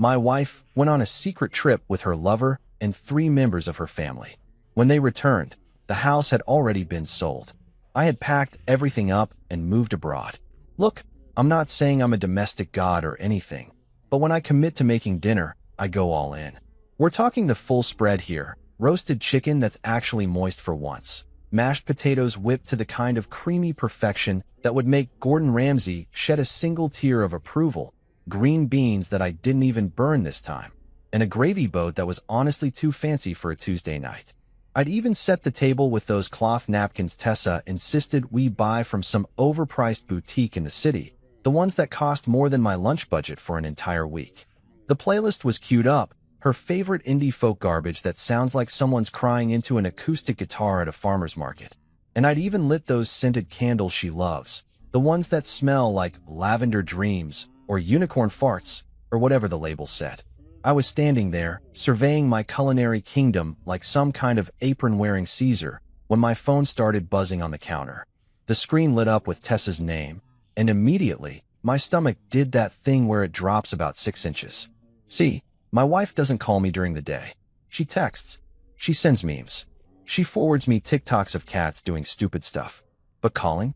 My wife went on a secret trip with her lover and 3 members of her family. When they returned, the house had already been sold. I had packed everything up and moved abroad. Look, I'm not saying I'm a domestic god or anything, but when I commit to making dinner, I go all in. We're talking the full spread here, roasted chicken that's actually moist for once, mashed potatoes whipped to the kind of creamy perfection that would make Gordon Ramsay shed a single tear of approval, green beans that I didn't even burn this time, and a gravy boat that was honestly too fancy for a Tuesday night. I'd even set the table with those cloth napkins Tessa insisted we buy from some overpriced boutique in the city, the ones that cost more than my lunch budget for an entire week. The playlist was queued up, her favorite indie folk garbage that sounds like someone's crying into an acoustic guitar at a farmer's market. And I'd even lit those scented candles she loves, the ones that smell like lavender dreams or unicorn farts or whatever the label said. I was standing there, surveying my culinary kingdom like some kind of apron-wearing Caesar, when my phone started buzzing on the counter. The screen lit up with Tessa's name, and immediately, my stomach did that thing where it drops about 6 inches. See, my wife doesn't call me during the day. She texts. She sends memes. She forwards me TikToks of cats doing stupid stuff. But calling?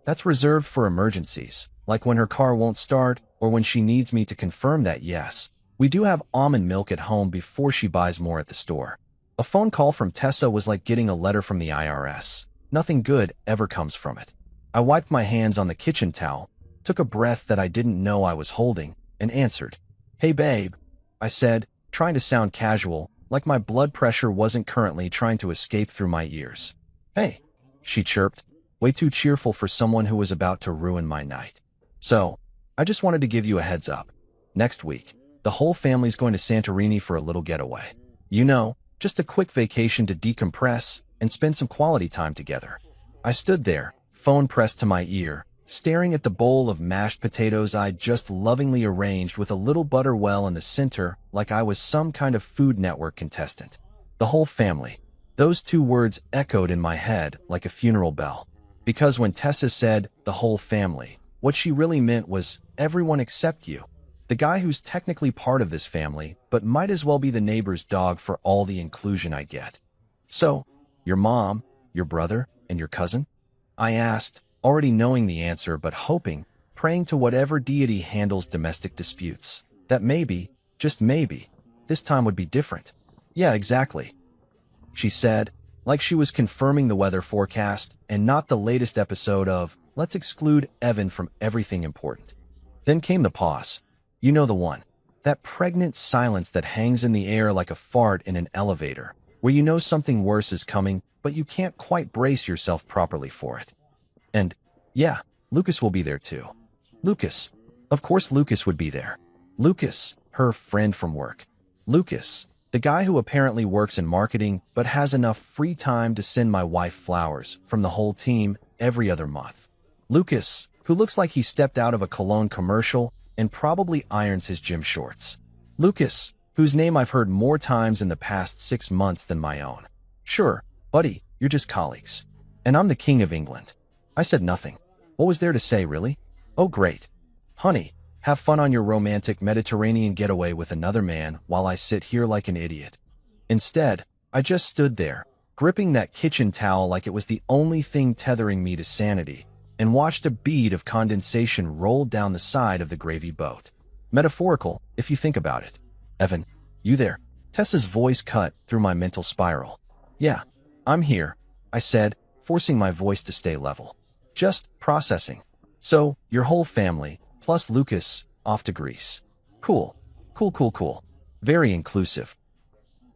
That's reserved for emergencies, like when her car won't start or when she needs me to confirm that yes, we do have almond milk at home before she buys more at the store. A phone call from Tessa was like getting a letter from the IRS. Nothing good ever comes from it. I wiped my hands on the kitchen towel, took a breath that I didn't know I was holding, and answered. Hey babe, I said, trying to sound casual, like my blood pressure wasn't currently trying to escape through my ears. Hey, she chirped, way too cheerful for someone who was about to ruin my night. So, I just wanted to give you a heads up. Next week, the whole family's going to Santorini for a little getaway. You know, just a quick vacation to decompress and spend some quality time together. I stood there, phone pressed to my ear, staring at the bowl of mashed potatoes I'd just lovingly arranged with a little butter well in the center like I was some kind of Food Network contestant. The whole family. Those 2 words echoed in my head like a funeral bell. Because when Tessa said, the whole family, what she really meant was, everyone except you. The guy who's technically part of this family, but might as well be the neighbor's dog for all the inclusion I get. So, your mom, your brother, and your cousin? I asked, already knowing the answer but hoping, praying to whatever deity handles domestic disputes, that maybe, just maybe, this time would be different. Yeah, exactly, she said, like she was confirming the weather forecast and not the latest episode of Let's Exclude Evan from Everything Important. Then came the pause. You know the one. That pregnant silence that hangs in the air like a fart in an elevator, where you know something worse is coming, but you can't quite brace yourself properly for it. And, yeah, Lucas will be there too. Lucas. Of course Lucas would be there. Lucas, her friend from work. Lucas, the guy who apparently works in marketing but has enough free time to send my wife flowers from the whole team every other month. Lucas, who looks like he stepped out of a cologne commercial and probably irons his gym shorts. Lucas, whose name I've heard more times in the past 6 months than my own. Sure, buddy, you're just colleagues. And I'm the king of England. I said nothing. What was there to say, really? Oh, great. Honey, have fun on your romantic Mediterranean getaway with another man while I sit here like an idiot. Instead, I just stood there, gripping that kitchen towel like it was the only thing tethering me to sanity, and watched a bead of condensation roll down the side of the gravy boat. Metaphorical, if you think about it. Evan, you there? Tessa's voice cut through my mental spiral. Yeah, I'm here, I said, forcing my voice to stay level. Just processing. So, your whole family, plus Lucas, off to Greece. Cool. Cool. Very inclusive.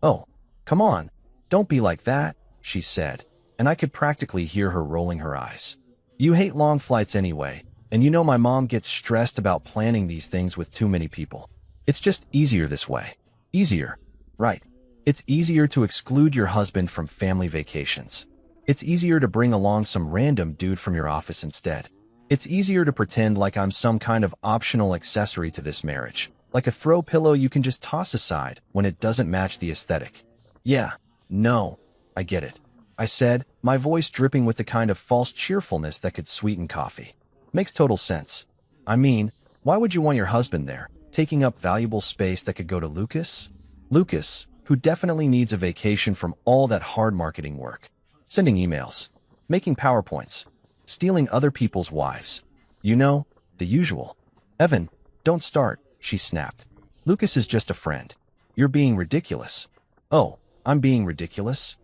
Oh, come on. Don't be like that, she said, and I could practically hear her rolling her eyes. You hate long flights anyway, and you know my mom gets stressed about planning these things with too many people. It's just easier this way. Easier. Right. It's easier to exclude your husband from family vacations. It's easier to bring along some random dude from your office instead. It's easier to pretend like I'm some kind of optional accessory to this marriage, like a throw pillow you can just toss aside when it doesn't match the aesthetic. Yeah, no, I get it, I said, my voice dripping with the kind of false cheerfulness that could sweeten coffee. Makes total sense. I mean, why would you want your husband there, taking up valuable space that could go to Lucas? Lucas, who definitely needs a vacation from all that hard marketing work. Sending emails, making PowerPoints, stealing other people's wives. You know, the usual. Evan, don't start, she snapped. Lucas is just a friend. You're being ridiculous. Oh, I'm being ridiculous?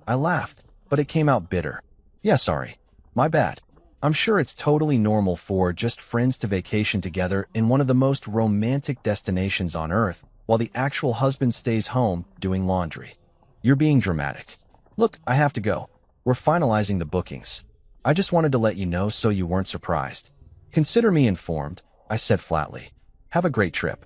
I laughed, but it came out bitter. Yeah, sorry. My bad. I'm sure it's totally normal for just friends to vacation together in one of the most romantic destinations on Earth, while the actual husband stays home doing laundry. You're being dramatic. Look, I have to go. We're finalizing the bookings. I just wanted to let you know so you weren't surprised. Consider me informed, I said flatly. Have a great trip.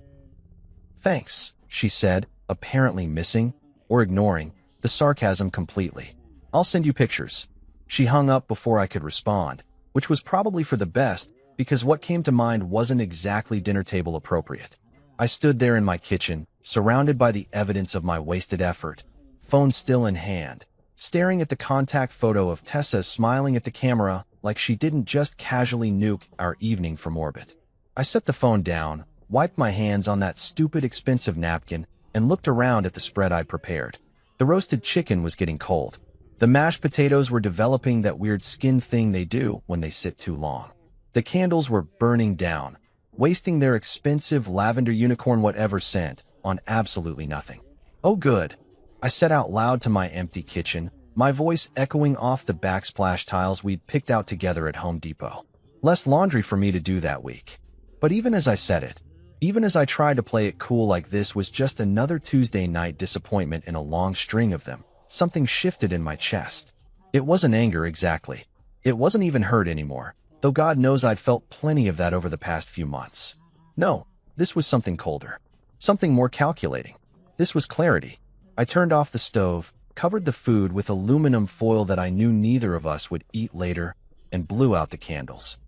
Thanks, she said, apparently missing, or ignoring, the sarcasm completely. I'll send you pictures. She hung up before I could respond, which was probably for the best because what came to mind wasn't exactly dinner table appropriate. I stood there in my kitchen, surrounded by the evidence of my wasted effort, phone still in hand, staring at the contact photo of Tessa smiling at the camera like she didn't just casually nuke our evening from orbit. I set the phone down, wiped my hands on that stupid expensive napkin, and looked around at the spread I'd prepared. The roasted chicken was getting cold. The mashed potatoes were developing that weird skin thing they do when they sit too long. The candles were burning down, wasting their expensive lavender unicorn whatever scent on absolutely nothing. Oh good, I said out loud to my empty kitchen, my voice echoing off the backsplash tiles we'd picked out together at Home Depot. Less laundry for me to do that week. But even as I said it, even as I tried to play it cool like this was just another Tuesday night disappointment in a long string of them, something shifted in my chest. It wasn't anger exactly. It wasn't even hurt anymore, though God knows I'd felt plenty of that over the past few months. No, this was something colder. Something more calculating. This was clarity. I turned off the stove, covered the food with aluminum foil that I knew neither of us would eat later, and blew out the candles.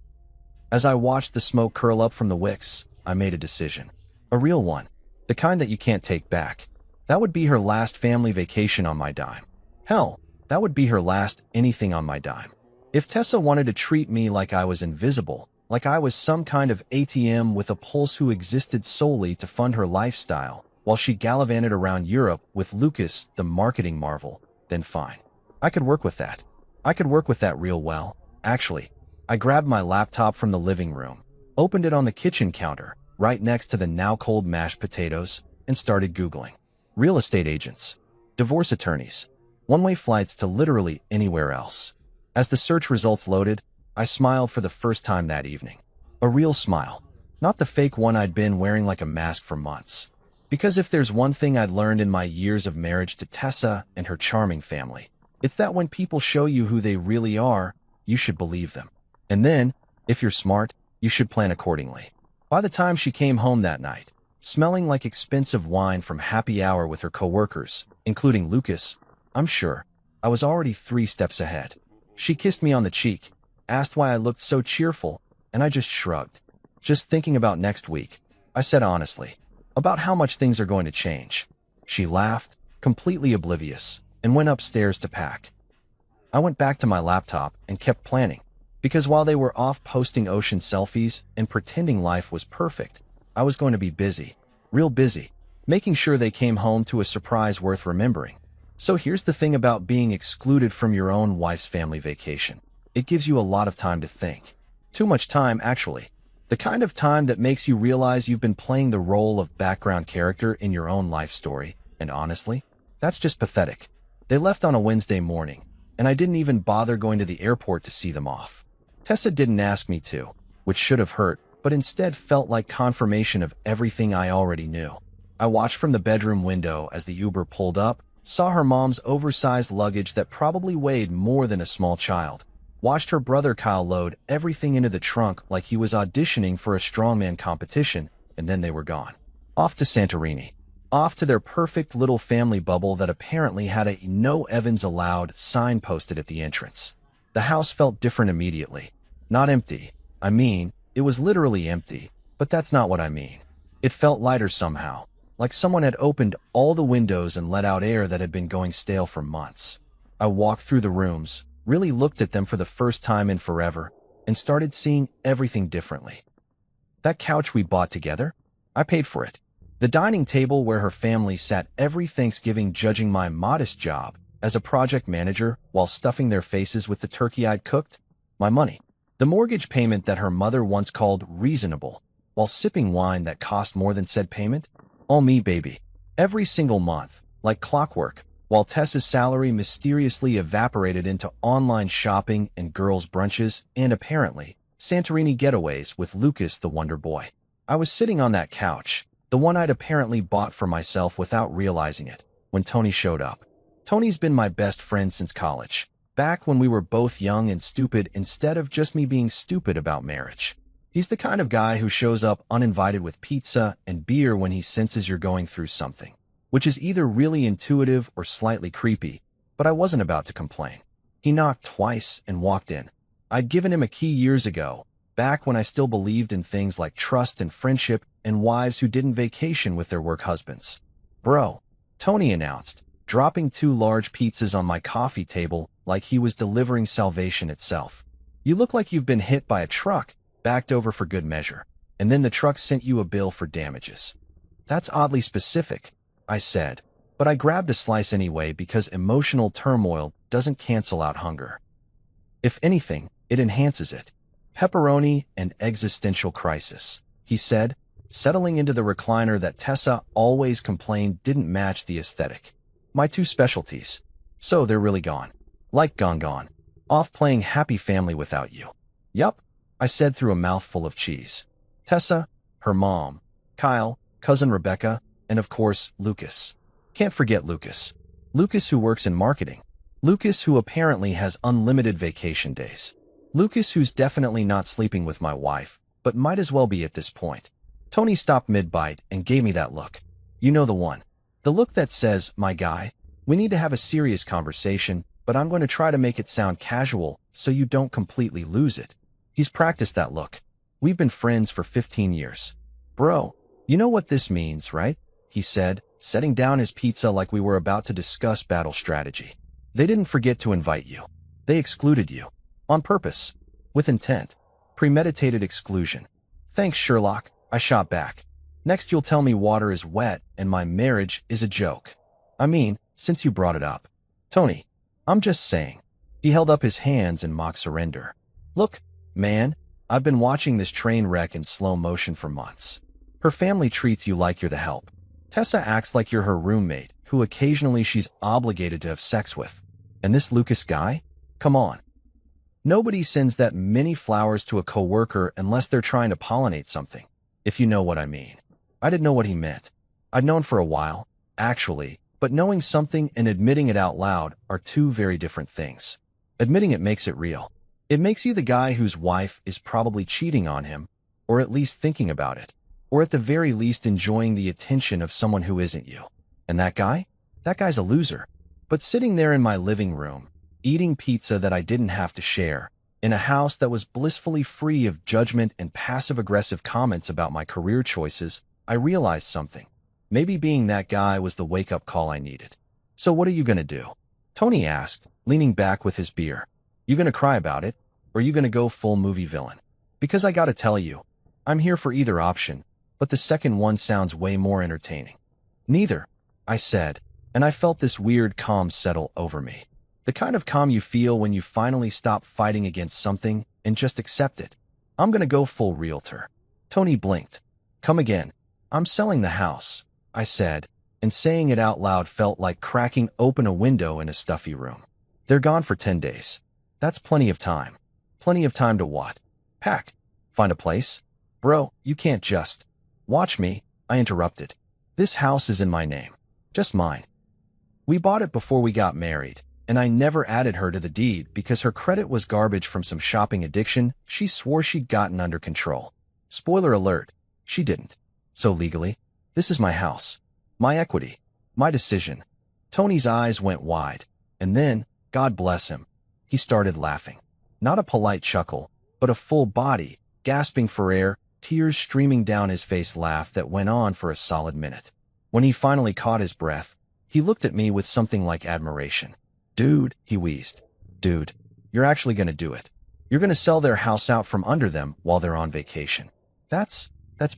As I watched the smoke curl up from the wicks, I made a decision. A real one. The kind that you can't take back. That would be her last family vacation on my dime. Hell, that would be her last anything on my dime. If Tessa wanted to treat me like I was invisible, like I was some kind of ATM with a pulse who existed solely to fund her lifestyle, while she gallivanted around Europe with Lucas, the marketing marvel, then fine. I could work with that. I could work with that real well. Actually, I grabbed my laptop from the living room, opened it on the kitchen counter, right next to the now-cold mashed potatoes, and started Googling. Real estate agents, divorce attorneys, one-way flights to literally anywhere else. As the search results loaded, I smiled for the first time that evening. A real smile, not the fake one I'd been wearing like a mask for months. Because if there's one thing I'd learned in my years of marriage to Tessa and her charming family, it's that when people show you who they really are, you should believe them. And then, if you're smart, you should plan accordingly. By the time she came home that night, smelling like expensive wine from happy hour with her coworkers, including Lucas, I'm sure I was already 3 steps ahead. She kissed me on the cheek, asked why I looked so cheerful, and I just shrugged. Just thinking about next week, I said honestly, about how much things are going to change. She laughed, completely oblivious, and went upstairs to pack. I went back to my laptop and kept planning, because while they were off posting ocean selfies and pretending life was perfect, I was going to be busy, real busy, making sure they came home to a surprise worth remembering. So here's the thing about being excluded from your own wife's family vacation. It gives you a lot of time to think. Too much time, actually. The kind of time that makes you realize you've been playing the role of background character in your own life story, and honestly, that's just pathetic. They left on a Wednesday morning, and I didn't even bother going to the airport to see them off. Tessa didn't ask me to, which should have hurt, but instead felt like confirmation of everything I already knew. I watched from the bedroom window as the Uber pulled up, saw her mom's oversized luggage that probably weighed more than a small child, watched her brother Kyle load everything into the trunk like he was auditioning for a strongman competition, and then they were gone. Off to Santorini. Off to their perfect little family bubble that apparently had a "No Evans Allowed" sign posted at the entrance. The house felt different immediately. Not empty. I mean, it was literally empty, but that's not what I mean. It felt lighter somehow, like someone had opened all the windows and let out air that had been going stale for months. I walked through the rooms, really looked at them for the first time in forever, and started seeing everything differently. That couch we bought together? I paid for it. The dining table where her family sat every Thanksgiving judging my modest job as a project manager while stuffing their faces with the turkey I'd cooked. My money. The mortgage payment that her mother once called reasonable, while sipping wine that cost more than said payment. All me, baby. Every single month, like clockwork, while Tessa's salary mysteriously evaporated into online shopping and girls' brunches and, apparently, Santorini getaways with Lucas the Wonder Boy. I was sitting on that couch, the one I'd apparently bought for myself without realizing it, when Tony showed up. Tony's been my best friend since college, back when we were both young and stupid instead of just me being stupid about marriage. He's the kind of guy who shows up uninvited with pizza and beer when he senses you're going through something, which is either really intuitive or slightly creepy, but I wasn't about to complain. He knocked twice and walked in. I'd given him a key years ago, back when I still believed in things like trust and friendship and wives who didn't vacation with their work husbands. Bro, Tony announced, dropping 2 large pizzas on my coffee table like he was delivering salvation itself. You look like you've been hit by a truck, backed over for good measure, and then the truck sent you a bill for damages. That's oddly specific, I said, but I grabbed a slice anyway because emotional turmoil doesn't cancel out hunger. If anything, it enhances it. Pepperoni and existential crisis, he said, settling into the recliner that Tessa always complained didn't match the aesthetic. My 2 specialties. So they're really gone. Like gone. Off playing happy family without you. Yup, I said through a mouthful of cheese. Tessa, her mom, Kyle, cousin Rebecca, and of course, Lucas. Can't forget Lucas. Lucas who works in marketing. Lucas who apparently has unlimited vacation days. Lucas who's definitely not sleeping with my wife, but might as well be at this point. Tony stopped mid-bite and gave me that look. You know the one. The look that says, my guy, we need to have a serious conversation, but I'm going to try to make it sound casual so you don't completely lose it. He's practiced that look. We've been friends for 15 years. Bro, you know what this means, right? He said, setting down his pizza like we were about to discuss battle strategy. They didn't forget to invite you. They excluded you. On purpose. With intent. Premeditated exclusion. Thanks, Sherlock, I shot back. Next you'll tell me water is wet and my marriage is a joke. I mean, since you brought it up. Tony, I'm just saying. He held up his hands in mock surrender. Look, man, I've been watching this train wreck in slow motion for months. Her family treats you like you're the help. Tessa acts like you're her roommate, who occasionally she's obligated to have sex with. And this Lucas guy? Come on. Nobody sends that many flowers to a coworker unless they're trying to pollinate something, if you know what I mean. I didn't know what he meant. I'd known for a while, actually, but knowing something and admitting it out loud are 2 very different things. Admitting it makes it real. It makes you the guy whose wife is probably cheating on him, or at least thinking about it, or at the very least enjoying the attention of someone who isn't you. And that guy? That guy's a loser. But sitting there in my living room, eating pizza that I didn't have to share, in a house that was blissfully free of judgment and passive-aggressive comments about my career choices, I realized something. Maybe being that guy was the wake-up call I needed. So what are you gonna do? Tony asked, leaning back with his beer. You gonna cry about it, or you gonna go full movie villain? Because I gotta tell you, I'm here for either option, but the second one sounds way more entertaining. Neither, I said, and I felt this weird calm settle over me. The kind of calm you feel when you finally stop fighting against something and just accept it. I'm gonna go full realtor. Tony blinked. Come again. I'm selling the house, I said, and saying it out loud felt like cracking open a window in a stuffy room. They're gone for 10 days. That's plenty of time. Plenty of time to what? Pack. Find a place? Bro, you can't just. Watch me, I interrupted. This house is in my name. Just mine. We bought it before we got married, and I never added her to the deed because her credit was garbage from some shopping addiction she swore she'd gotten under control. Spoiler alert, she didn't. So legally, this is my house. My equity. My decision. Tony's eyes went wide, and then, God bless him, he started laughing. Not a polite chuckle, but a full body, gasping for air, tears streaming down his face laugh that went on for a solid minute. When he finally caught his breath, he looked at me with something like admiration. Dude, he wheezed. Dude, you're actually gonna do it. You're gonna sell their house out from under them while they're on vacation. That's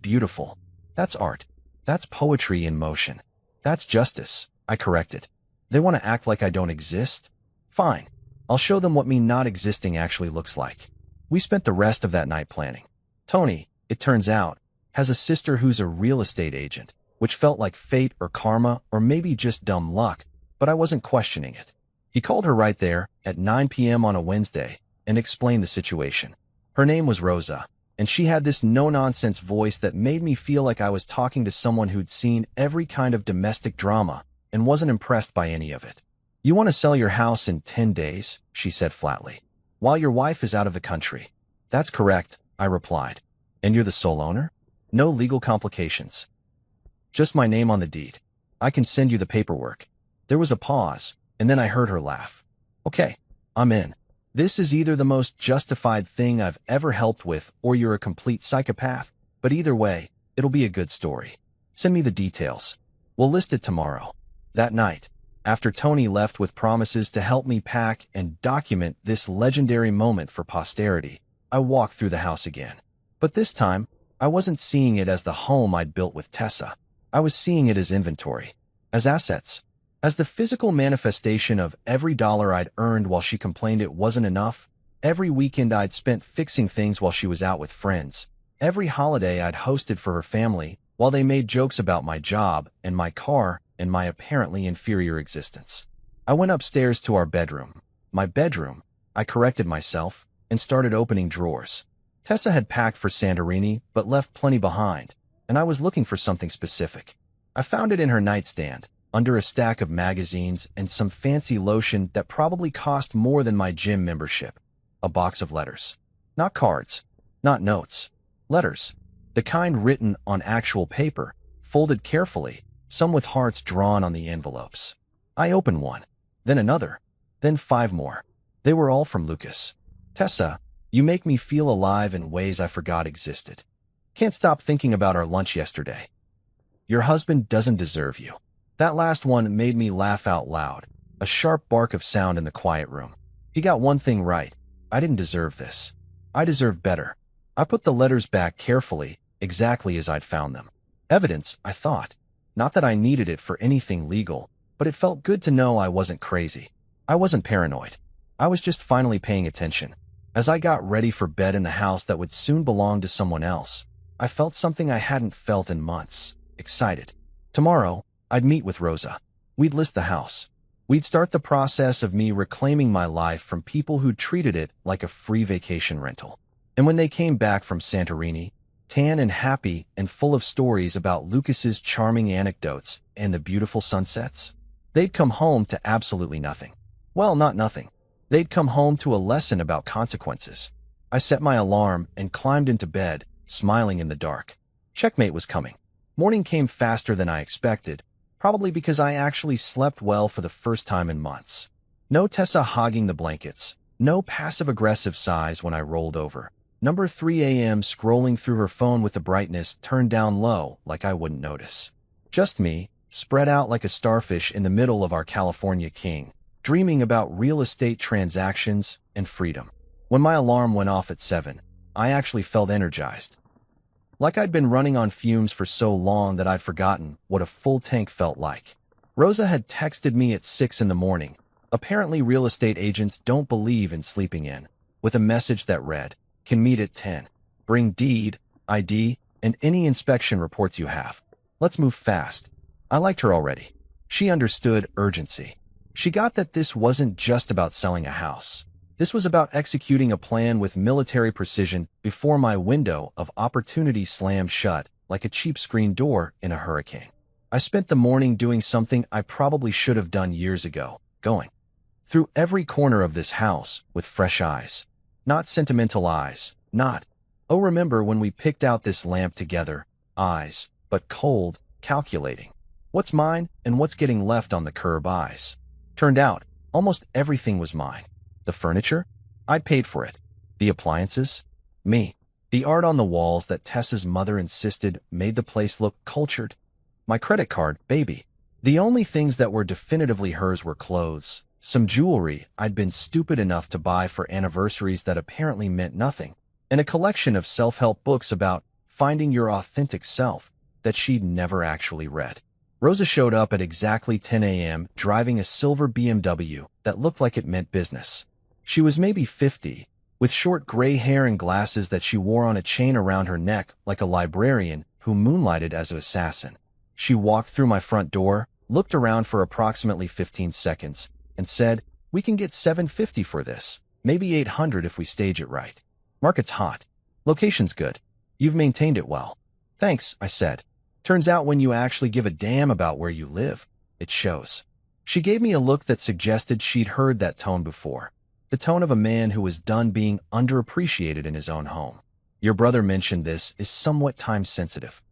beautiful. That's art. That's poetry in motion. That's justice, I corrected. They want to act like I don't exist? Fine. I'll show them what me not existing actually looks like. We spent the rest of that night planning. Tony, it turns out, has a sister who's a real estate agent, which felt like fate or karma or maybe just dumb luck, but I wasn't questioning it. He called her right there at 9 p.m. on a Wednesday and explained the situation. Her name was Rosa, and she had this no-nonsense voice that made me feel like I was talking to someone who'd seen every kind of domestic drama and wasn't impressed by any of it. You want to sell your house in 10 days, she said flatly, while your wife is out of the country. That's correct, I replied. And you're the sole owner? No legal complications. Just my name on the deed. I can send you the paperwork. There was a pause, and then I heard her laugh. Okay, I'm in. This is either the most justified thing I've ever helped with or you're a complete psychopath, but either way, it'll be a good story. Send me the details. We'll list it tomorrow. That night, after Tony left with promises to help me pack and document this legendary moment for posterity, I walked through the house again. But this time, I wasn't seeing it as the home I'd built with Tessa. I was seeing it as inventory, as assets, as the physical manifestation of every dollar I'd earned while she complained it wasn't enough, every weekend I'd spent fixing things while she was out with friends, every holiday I'd hosted for her family while they made jokes about my job and my car and my apparently inferior existence. I went upstairs to our bedroom. My bedroom, I corrected myself, and started opening drawers. Tessa had packed for Santorini but left plenty behind, and I was looking for something specific. I found it in her nightstand, under a stack of magazines and some fancy lotion that probably cost more than my gym membership. A box of letters. Not cards, not notes. Letters. The kind written on actual paper, folded carefully, some with hearts drawn on the envelopes. I opened one, then another, then 5 more. They were all from Lucas. Tessa, you make me feel alive in ways I forgot existed. Can't stop thinking about our lunch yesterday. Your husband doesn't deserve you. That last one made me laugh out loud, a sharp bark of sound in the quiet room. He got one thing right. I didn't deserve this. I deserve better. I put the letters back carefully, exactly as I'd found them. Evidence, I thought. Not that I needed it for anything legal, but it felt good to know I wasn't crazy. I wasn't paranoid. I was just finally paying attention. As I got ready for bed in the house that would soon belong to someone else, I felt something I hadn't felt in months. Excited. Tomorrow, I'd meet with Rosa. We'd list the house. We'd start the process of me reclaiming my life from people who treated it like a free vacation rental. And when they came back from Santorini, tan and happy and full of stories about Lucas's charming anecdotes and the beautiful sunsets, they'd come home to absolutely nothing. Well, not nothing. They'd come home to a lesson about consequences. I set my alarm and climbed into bed, smiling in the dark. Checkmate was coming. Morning came faster than I expected, probably because I actually slept well for the first time in months. No Tessa hogging the blankets, no passive-aggressive sighs when I rolled over. Number 3 a.m. scrolling through her phone with the brightness turned down low like I wouldn't notice. Just me, spread out like a starfish in the middle of our California king, dreaming about real estate transactions and freedom. When my alarm went off at 7, I actually felt energized. Like I'd been running on fumes for so long that I'd forgotten what a full tank felt like. Rosa had texted me at 6 in the morning. Apparently real estate agents don't believe in sleeping in, with a message that read, "Can meet at 10. Bring deed, ID, and any inspection reports you have. Let's move fast." I liked her already. She understood urgency. She got that this wasn't just about selling a house. This was about executing a plan with military precision before my window of opportunity slammed shut like a cheap screen door in a hurricane. I spent the morning doing something I probably should have done years ago, going through every corner of this house with fresh eyes. Not sentimental eyes, not, "Oh, remember when we picked out this lamp together," eyes, but cold, calculating. What's mine and what's getting left on the curb eyes. Turned out, almost everything was mine. The furniture? I'd paid for it. The appliances? Me. The art on the walls that Tessa's mother insisted made the place look cultured. My credit card, baby. The only things that were definitively hers were clothes, some jewelry I'd been stupid enough to buy for anniversaries that apparently meant nothing, and a collection of self-help books about finding your authentic self that she'd never actually read. Rosa showed up at exactly 10 a.m. driving a silver BMW that looked like it meant business. She was maybe 50, with short gray hair and glasses that she wore on a chain around her neck like a librarian who moonlighted as an assassin. She walked through my front door, looked around for approximately 15 seconds, and said, "We can get $750 for this, maybe $800 if we stage it right. Market's hot. Location's good. You've maintained it well." "Thanks," I said. "Turns out when you actually give a damn about where you live, it shows." She gave me a look that suggested she'd heard that tone before. The tone of a man who was done being underappreciated in his own home. "Your brother mentioned this is somewhat time-sensitive.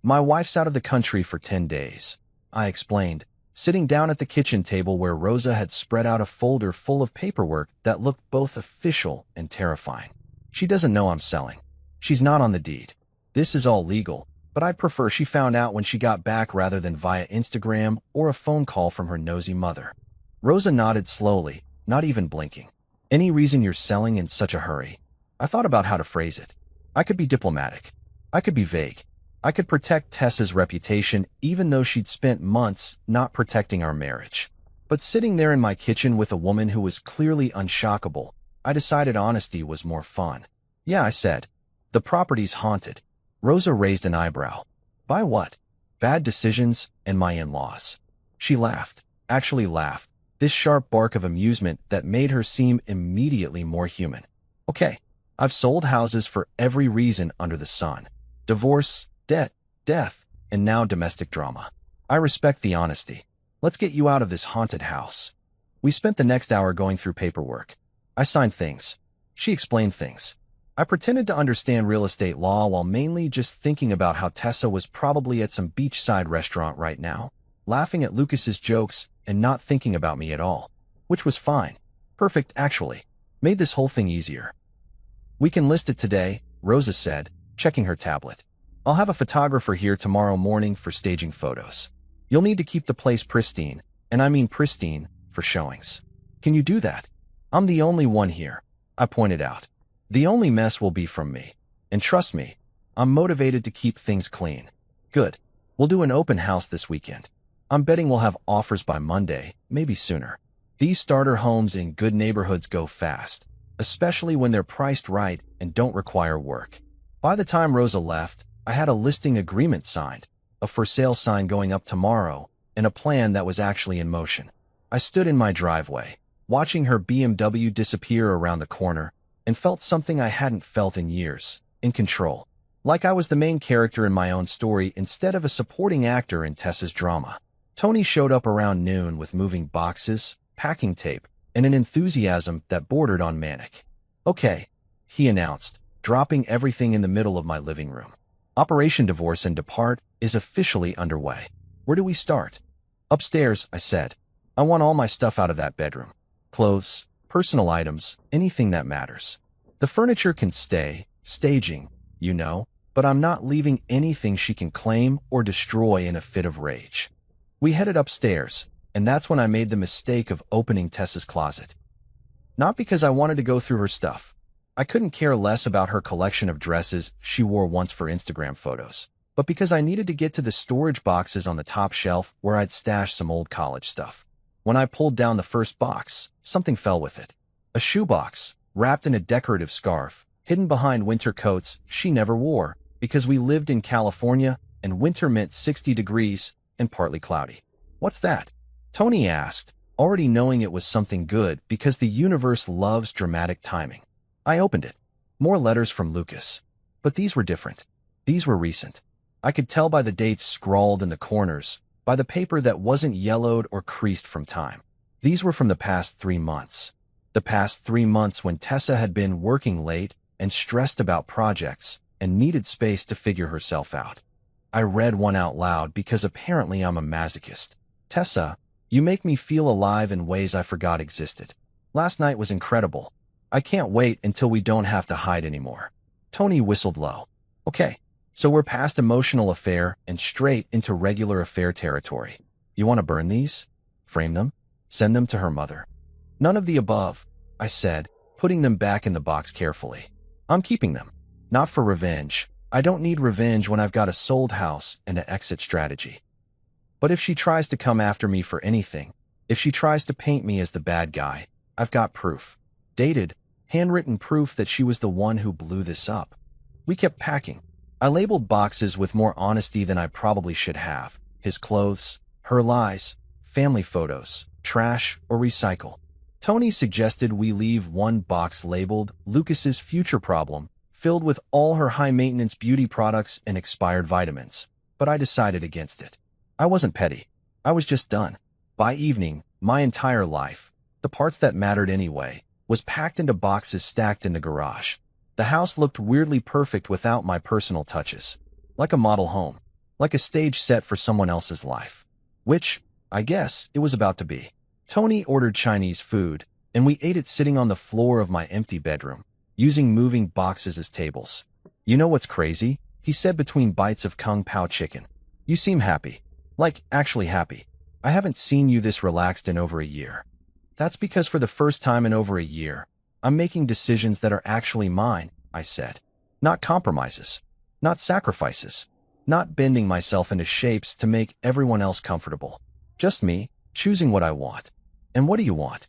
My wife's out of the country for 10 days, I explained, sitting down at the kitchen table where Rosa had spread out a folder full of paperwork that looked both official and terrifying. "She doesn't know I'm selling. She's not on the deed. This is all legal, but I'd prefer she found out when she got back rather than via Instagram or a phone call from her nosy mother." Rosa nodded slowly, not even blinking. "Any reason you're selling in such a hurry?" I thought about how to phrase it. I could be diplomatic. I could be vague. I could protect Tessa's reputation even though she'd spent months not protecting our marriage. But sitting there in my kitchen with a woman who was clearly unshockable, I decided honesty was more fun. "Yeah," I said. "The property's haunted." Rosa raised an eyebrow. "By what?" "Bad decisions and my in-laws." She laughed, actually laughed, this sharp bark of amusement that made her seem immediately more human. "Okay, I've sold houses for every reason under the sun. Divorce, debt, death, and now domestic drama. I respect the honesty. Let's get you out of this haunted house." We spent the next hour going through paperwork. I signed things. She explained things. I pretended to understand real estate law while mainly just thinking about how Tessa was probably at some beachside restaurant right now, laughing at Lucas's jokes and not thinking about me at all, which was fine. Perfect, actually. Made this whole thing easier. "We can list it today," Rosa said, checking her tablet. "I'll have a photographer here tomorrow morning for staging photos. You'll need to keep the place pristine, and I mean pristine, for showings. Can you do that?" "I'm the only one here," I pointed out. "The only mess will be from me. And trust me, I'm motivated to keep things clean." "Good. We'll do an open house this weekend. I'm betting we'll have offers by Monday, maybe sooner. These starter homes in good neighborhoods go fast, especially when they're priced right and don't require work." By the time Rosa left, I had a listing agreement signed, a for sale sign going up tomorrow, and a plan that was actually in motion. I stood in my driveway, watching her BMW disappear around the corner, and felt something I hadn't felt in years, in control. Like I was the main character in my own story instead of a supporting actor in Tessa's drama. Tony showed up around noon with moving boxes, packing tape, and an enthusiasm that bordered on manic. "Okay," he announced, dropping everything in the middle of my living room. "Operation Divorce and Depart is officially underway. Where do we start?" "Upstairs," I said. "I want all my stuff out of that bedroom. Clothes, personal items, anything that matters. The furniture can stay, staging, you know, but I'm not leaving anything she can claim or destroy in a fit of rage." We headed upstairs, and that's when I made the mistake of opening Tessa's closet. Not because I wanted to go through her stuff. I couldn't care less about her collection of dresses she wore once for Instagram photos, but because I needed to get to the storage boxes on the top shelf where I'd stashed some old college stuff. When I pulled down the first box, something fell with it. A shoebox, wrapped in a decorative scarf, hidden behind winter coats she never wore, because we lived in California and winter meant 60 degrees and partly cloudy. "What's that?" Tony asked, already knowing it was something good because the universe loves dramatic timing. I opened it. More letters from Lucas. But these were different. These were recent. I could tell by the dates scrawled in the corners, by the paper that wasn't yellowed or creased from time. These were from the past 3 months. The past 3 months when Tessa had been working late and stressed about projects and needed space to figure herself out. I read one out loud because apparently I'm a masochist. "Tessa, you make me feel alive in ways I forgot existed. Last night was incredible. I can't wait until we don't have to hide anymore." Tony whistled low. "Okay, so we're past emotional affair and straight into regular affair territory. You want to burn these? Frame them? Send them to her mother?" "None of the above," I said, putting them back in the box carefully. "I'm keeping them. Not for revenge, I don't need revenge when I've got a sold house and an exit strategy. But if she tries to come after me for anything, if she tries to paint me as the bad guy, I've got proof. Dated, handwritten proof that she was the one who blew this up. We kept packing. I labeled boxes with more honesty than I probably should have. His clothes, her lies, family photos, trash or recycle. Tony suggested we leave one box labeled Lucas's future problem, filled with all her high-maintenance beauty products and expired vitamins. But I decided against it. I wasn't petty. I was just done. By evening, my entire life, the parts that mattered anyway, was packed into boxes stacked in the garage. The house looked weirdly perfect without my personal touches. Like a model home. Like a stage set for someone else's life. Which, I guess, it was about to be. Tony ordered Chinese food, and we ate it sitting on the floor of my empty bedroom, using moving boxes as tables. You know what's crazy? He said between bites of Kung Pao chicken. You seem happy. Like, actually happy. I haven't seen you this relaxed in over a year. That's because for the first time in over a year, I'm making decisions that are actually mine, I said. Not compromises. Not sacrifices. Not bending myself into shapes to make everyone else comfortable. Just me, choosing what I want. And what do you want?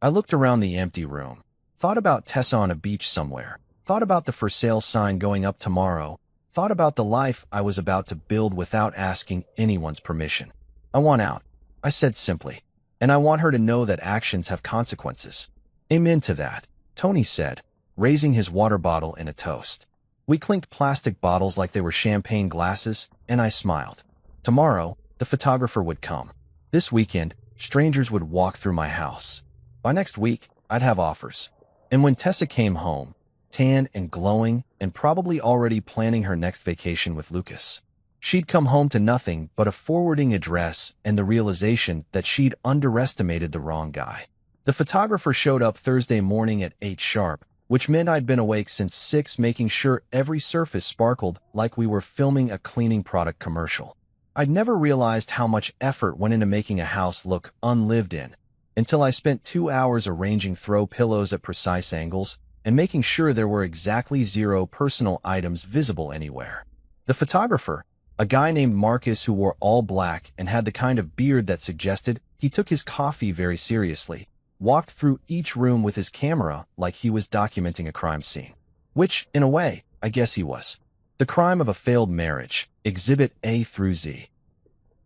I looked around the empty room. Thought about Tessa on a beach somewhere. Thought about the for sale sign going up tomorrow. Thought about the life I was about to build without asking anyone's permission. I want out, I said simply. And I want her to know that actions have consequences. Amen to that, Tony said, raising his water bottle in a toast. We clinked plastic bottles like they were champagne glasses, and I smiled. Tomorrow, the photographer would come. This weekend, strangers would walk through my house. By next week, I'd have offers. And when Tessa came home, tanned and glowing, and probably already planning her next vacation with Lucas, she'd come home to nothing but a forwarding address and the realization that she'd underestimated the wrong guy. The photographer showed up Thursday morning at 8 sharp, which meant I'd been awake since 6 making sure every surface sparkled like we were filming a cleaning product commercial. I'd never realized how much effort went into making a house look unlived in, until I spent 2 hours arranging throw pillows at precise angles and making sure there were exactly 0 personal items visible anywhere. The photographer, a guy named Marcus who wore all black and had the kind of beard that suggested he took his coffee very seriously, walked through each room with his camera like he was documenting a crime scene. Which, in a way, I guess he was. The crime of a failed marriage, Exhibit A through Z.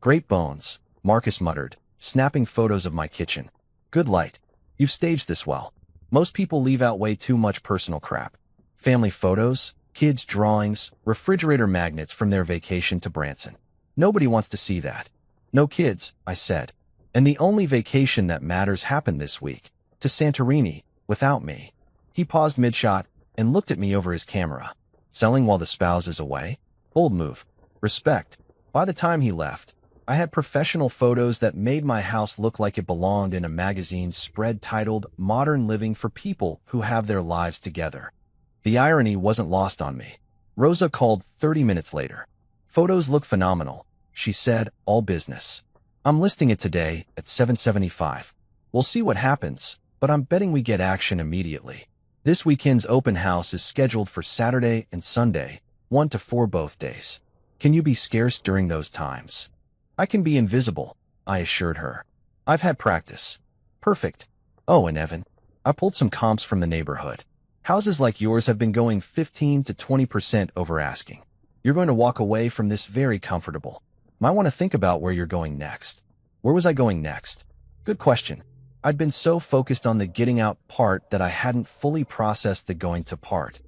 Great bones, Marcus muttered, snapping photos of my kitchen. Good light. You've staged this well. Most people leave out way too much personal crap. Family photos, kids' drawings, refrigerator magnets from their vacation to Branson. Nobody wants to see that. No kids, I said. And the only vacation that matters happened this week. To Santorini, without me. He paused mid-shot and looked at me over his camera. Selling while the spouse is away? Bold move. Respect. By the time he left, I had professional photos that made my house look like it belonged in a magazine spread titled Modern Living for People Who Have Their Lives Together. The irony wasn't lost on me. Rosa called 30 minutes later. Photos look phenomenal, she said, all business. I'm listing it today at $775. We'll see what happens, but I'm betting we get action immediately. This weekend's open house is scheduled for Saturday and Sunday, 1 to 4 both days. Can you be scarce during those times? I can be invisible, I assured her. I've had practice. Perfect. Oh, and Evan, I pulled some comps from the neighborhood. Houses like yours have been going 15 to 20% over asking. You're going to walk away from this very comfortable. Might want to think about where you're going next. Where was I going next? Good question. I'd been so focused on the getting out part that I hadn't fully processed the going to part.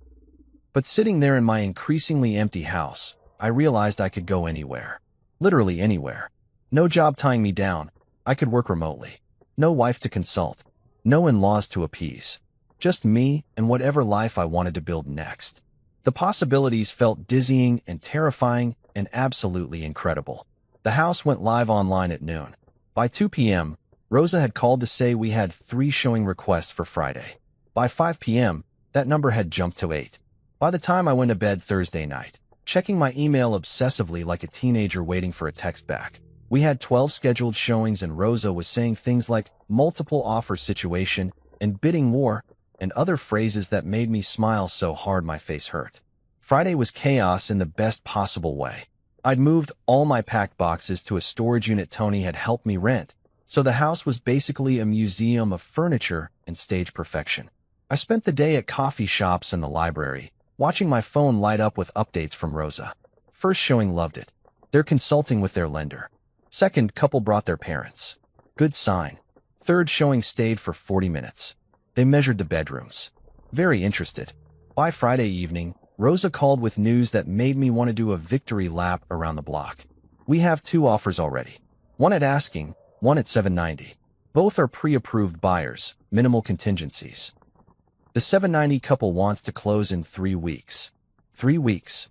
But sitting there in my increasingly empty house, I realized I could go anywhere. Literally anywhere. No job tying me down. I could work remotely. No wife to consult. No in-laws to appease. Just me and whatever life I wanted to build next. The possibilities felt dizzying and terrifying and absolutely incredible. The house went live online at noon. By 2 p.m., Rosa had called to say we had 3 showing requests for Friday. By 5 p.m., that number had jumped to 8. By the time I went to bed Thursday night, checking my email obsessively like a teenager waiting for a text back, we had 12 scheduled showings and Rosa was saying things like multiple offer situation and bidding war and other phrases that made me smile so hard my face hurt. Friday was chaos in the best possible way. I'd moved all my packed boxes to a storage unit Tony had helped me rent, so the house was basically a museum of furniture and stage perfection. I spent the day at coffee shops and the library, watching my phone light up with updates from Rosa. First showing loved it. They're consulting with their lender. Second, couple brought their parents. Good sign. Third showing stayed for 40 minutes. They measured the bedrooms. Very interested. By Friday evening, Rosa called with news that made me want to do a victory lap around the block. We have 2 offers already. One at asking, one at $790. Both are pre-approved buyers, minimal contingencies. The $790 couple wants to close in 3 weeks. 3 weeks.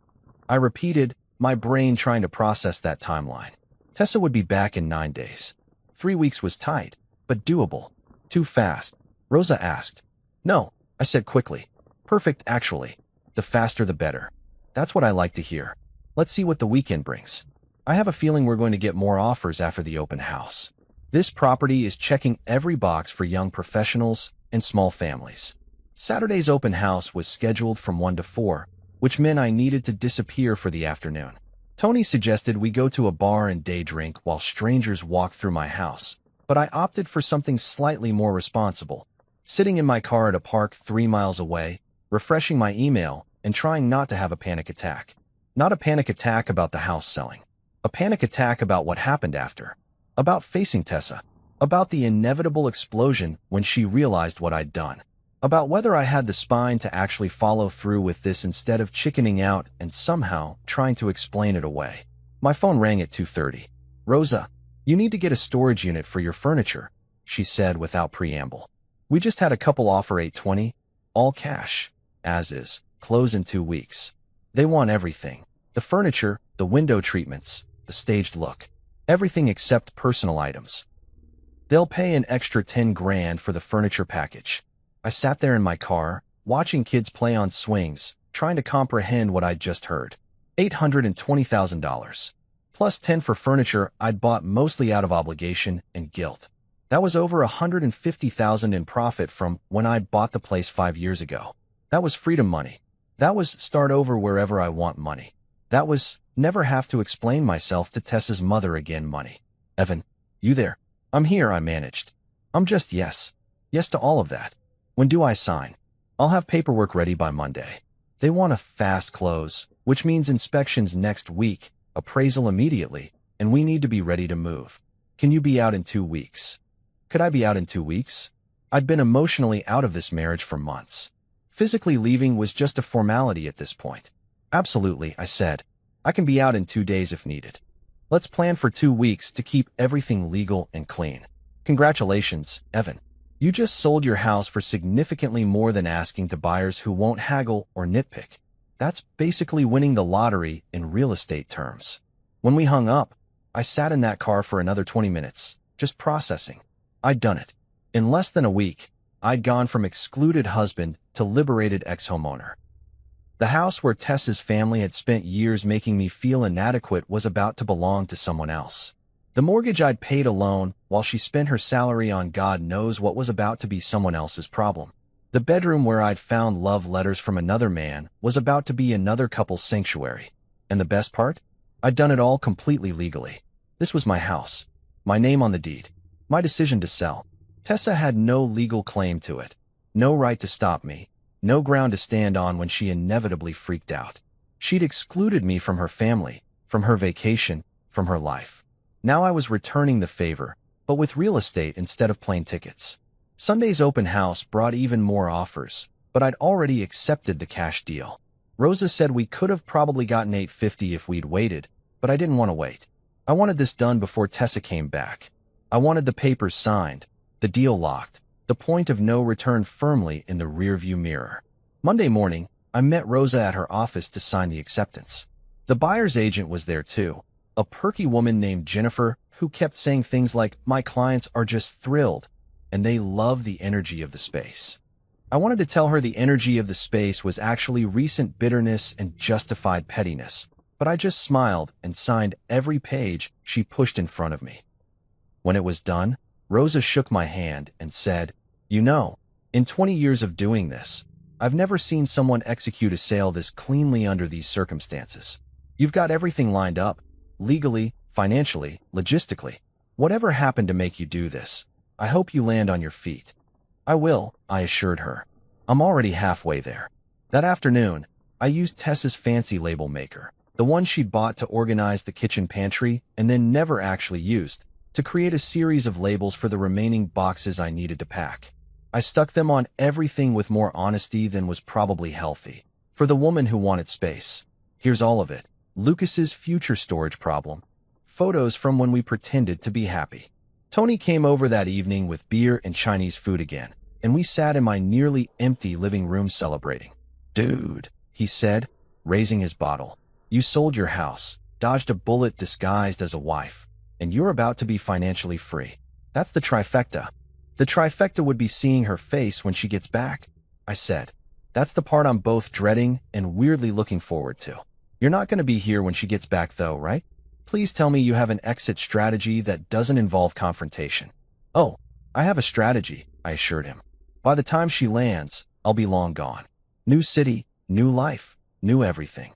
I repeated, my brain trying to process that timeline. Tessa would be back in 9 days. 3 weeks was tight, but doable. Too fast. Rosa asked. No, I said quickly. Perfect, actually. The faster the better. That's what I like to hear. Let's see what the weekend brings. I have a feeling we're going to get more offers after the open house. This property is checking every box for young professionals and small families. Saturday's open house was scheduled from 1 to 4, which meant I needed to disappear for the afternoon. Tony suggested we go to a bar and day drink while strangers walk through my house, but I opted for something slightly more responsible. Sitting in my car at a park 3 miles away, refreshing my email, and trying not to have a panic attack. Not a panic attack about the house selling. A panic attack about what happened after. About facing Tessa. About the inevitable explosion when she realized what I'd done. About whether I had the spine to actually follow through with this instead of chickening out and somehow trying to explain it away. My phone rang at 2:30. Rosa, you need to get a storage unit for your furniture, she said without preamble. We just had a couple offer $820, all cash, as is, close in 2 weeks. They want everything. The furniture, the window treatments, the staged look. Everything except personal items. They'll pay an extra 10 grand for the furniture package. I sat there in my car, watching kids play on swings, trying to comprehend what I'd just heard. $820,000. Plus 10 for furniture I'd bought mostly out of obligation and guilt. That was over $150,000 in profit from when I'd bought the place 5 years ago. That was freedom money. That was start over wherever I want money. That was never have to explain myself to Tessa's mother again money. Evan, you there? I'm here, I managed. I'm just yes. Yes to all of that. When do I sign? I'll have paperwork ready by Monday. They want a fast close, which means inspections next week, appraisal immediately, and we need to be ready to move. Can you be out in 2 weeks? Could I be out in 2 weeks? I'd been emotionally out of this marriage for months. Physically leaving was just a formality at this point. Absolutely, I said. I can be out in 2 days if needed. Let's plan for 2 weeks to keep everything legal and clean. Congratulations, Evan. You just sold your house for significantly more than asking to buyers who won't haggle or nitpick. That's basically winning the lottery in real estate terms. When we hung up, I sat in that car for another 20 minutes, just processing. I'd done it. In less than a week, I'd gone from excluded husband to liberated ex-homeowner. The house where Tessa's family had spent years making me feel inadequate was about to belong to someone else. The mortgage I'd paid alone, while she spent her salary on God knows what was about to be someone else's problem. The bedroom where I'd found love letters from another man was about to be another couple's sanctuary. And the best part? I'd done it all completely legally. This was my house. My name on the deed. My decision to sell. Tessa had no legal claim to it. No right to stop me. No ground to stand on when she inevitably freaked out. She'd excluded me from her family, from her vacation, from her life. Now I was returning the favor, but with real estate instead of plane tickets. Sunday's open house brought even more offers, but I'd already accepted the cash deal. Rosa said we could have probably gotten $850 if we'd waited, but I didn't want to wait. I wanted this done before Tessa came back. I wanted the papers signed, the deal locked, the point of no return firmly in the rearview mirror. Monday morning, I met Rosa at her office to sign the acceptance. The buyer's agent was there too, a perky woman named Jennifer who kept saying things like, "My clients are just thrilled, and they love the energy of the space." I wanted to tell her the energy of the space was actually recent bitterness and justified pettiness, but I just smiled and signed every page she pushed in front of me. When it was done, Rosa shook my hand and said, "You know, in 20 years of doing this, I've never seen someone execute a sale this cleanly under these circumstances. You've got everything lined up, legally, financially, logistically. Whatever happened to make you do this? I hope you land on your feet. I will, I assured her. I'm already halfway there. That afternoon, I used Tessa's fancy label maker, the one she'd bought to organize the kitchen pantry and then never actually used, to create a series of labels for the remaining boxes I needed to pack. I stuck them on everything with more honesty than was probably healthy. For the woman who wanted space. Here's all of it. Lucas's future storage problem. Photos from when we pretended to be happy. Tony came over that evening with beer and Chinese food again, and we sat in my nearly empty living room celebrating. Dude, he said, raising his bottle. You sold your house, dodged a bullet disguised as a wife, and you're about to be financially free. That's the trifecta. The trifecta would be seeing her face when she gets back, I said. That's the part I'm both dreading and weirdly looking forward to. You're not going to be here when she gets back though, right? Please tell me you have an exit strategy that doesn't involve confrontation. Oh, I have a strategy, I assured him. By the time she lands, I'll be long gone. New city, new life, new everything.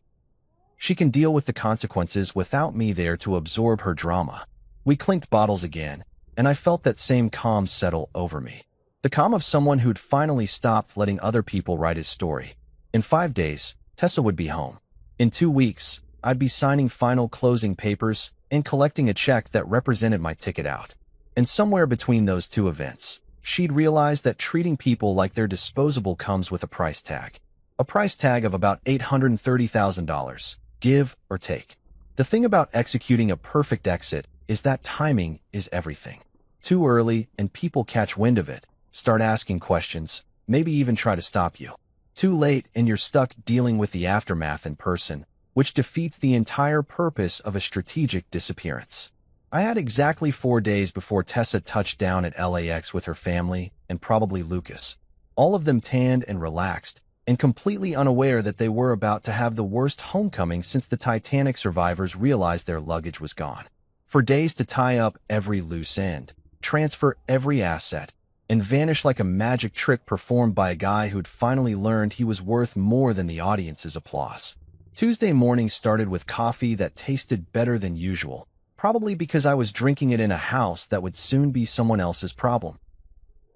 She can deal with the consequences without me there to absorb her drama. We clinked bottles again, and I felt that same calm settle over me. The calm of someone who'd finally stopped letting other people write his story. In 5 days, Tessa would be home. In 2 weeks, I'd be signing final closing papers and collecting a check that represented my ticket out. And somewhere between those two events, she'd realized that treating people like they're disposable comes with a price tag. A price tag of about $830,000, give or take. The thing about executing a perfect exit is that timing is everything. Too early and people catch wind of it, start asking questions, maybe even try to stop you. Too late and you're stuck dealing with the aftermath in person, which defeats the entire purpose of a strategic disappearance. I had exactly 4 days before Tessa touched down at LAX with her family and probably Lucas. All of them tanned and relaxed, and completely unaware that they were about to have the worst homecoming since the Titanic survivors realized their luggage was gone. For days to tie up every loose end, transfer every asset, and vanish like a magic trick performed by a guy who'd finally learned he was worth more than the audience's applause. Tuesday morning started with coffee that tasted better than usual, probably because I was drinking it in a house that would soon be someone else's problem.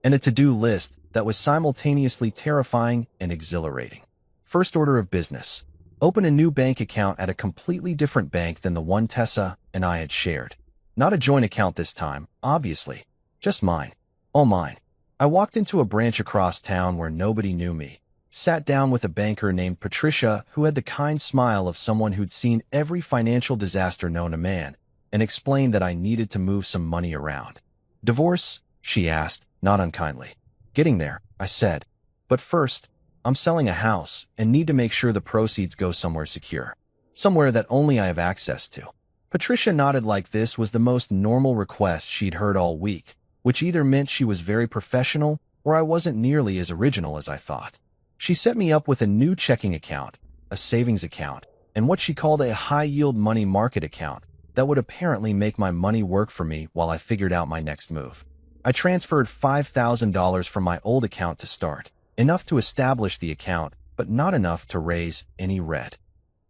And a to-do list that was simultaneously terrifying and exhilarating. First order of business. Open a new bank account at a completely different bank than the one Tessa and I had shared. Not a joint account this time, obviously. Just mine. All mine. I walked into a branch across town where nobody knew me. Sat down with a banker named Patricia who had the kind smile of someone who'd seen every financial disaster known to man, and explained that I needed to move some money around. Divorce? She asked, not unkindly. Getting there, I said. But first, I'm selling a house and need to make sure the proceeds go somewhere secure. Somewhere that only I have access to. Patricia nodded like this was the most normal request she'd heard all week, which either meant she was very professional or I wasn't nearly as original as I thought. She set me up with a new checking account, a savings account, and what she called a high-yield money market account that would apparently make my money work for me while I figured out my next move. I transferred $5,000 from my old account to start, enough to establish the account, but not enough to raise any red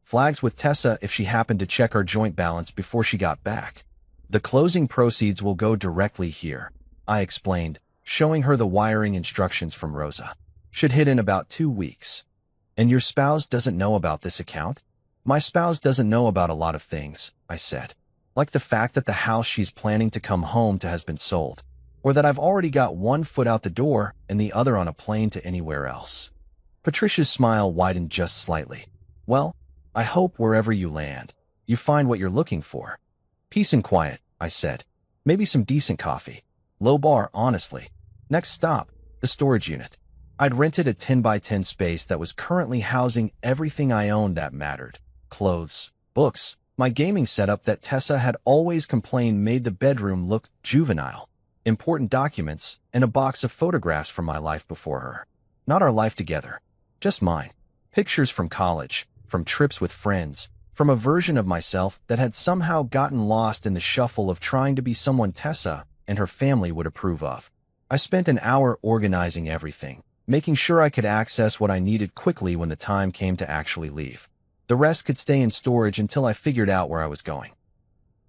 flags with Tessa if she happened to check our joint balance before she got back. The closing proceeds will go directly here, I explained, showing her the wiring instructions from Rosa. Should hit in about 2 weeks. And your spouse doesn't know about this account? My spouse doesn't know about a lot of things, I said. Like the fact that the house she's planning to come home to has been sold. Or that I've already got one foot out the door and the other on a plane to anywhere else. Patricia's smile widened just slightly. Well, I hope wherever you land, you find what you're looking for. Peace and quiet, I said. Maybe some decent coffee. Low bar, honestly. Next stop, the storage unit. I'd rented a 10 by 10 space that was currently housing everything I owned that mattered. Clothes, books, my gaming setup that Tessa had always complained made the bedroom look juvenile. Important documents, and a box of photographs from my life before her. Not our life together. Just mine. Pictures from college, from trips with friends, from a version of myself that had somehow gotten lost in the shuffle of trying to be someone Tessa and her family would approve of. I spent an hour organizing everything, making sure I could access what I needed quickly when the time came to actually leave. The rest could stay in storage until I figured out where I was going.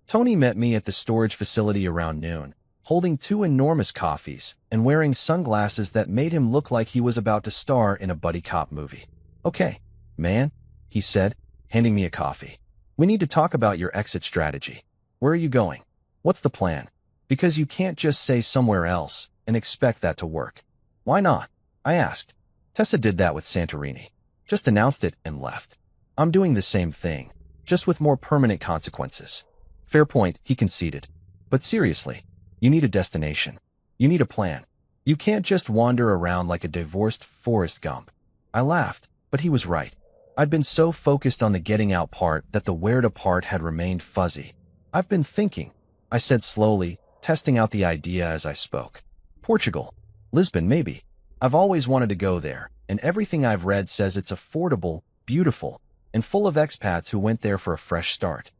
Tony met me at the storage facility around noon, holding two enormous coffees and wearing sunglasses that made him look like he was about to star in a buddy cop movie. "Okay, man," he said, handing me a coffee. "We need to talk about your exit strategy. Where are you going? What's the plan? Because you can't just say somewhere else and expect that to work." "Why not?" I asked. "Tessa did that with Santorini. Just announced it and left. I'm doing the same thing, just with more permanent consequences." "Fair point," he conceded. "But seriously, you need a destination. You need a plan. You can't just wander around like a divorced Forrest Gump." I laughed, but he was right. I'd been so focused on the getting out part that the where to part had remained fuzzy. "I've been thinking," I said slowly, testing out the idea as I spoke. "Portugal. Lisbon, maybe. I've always wanted to go there, and everything I've read says it's affordable, beautiful, and full of expats who went there for a fresh start."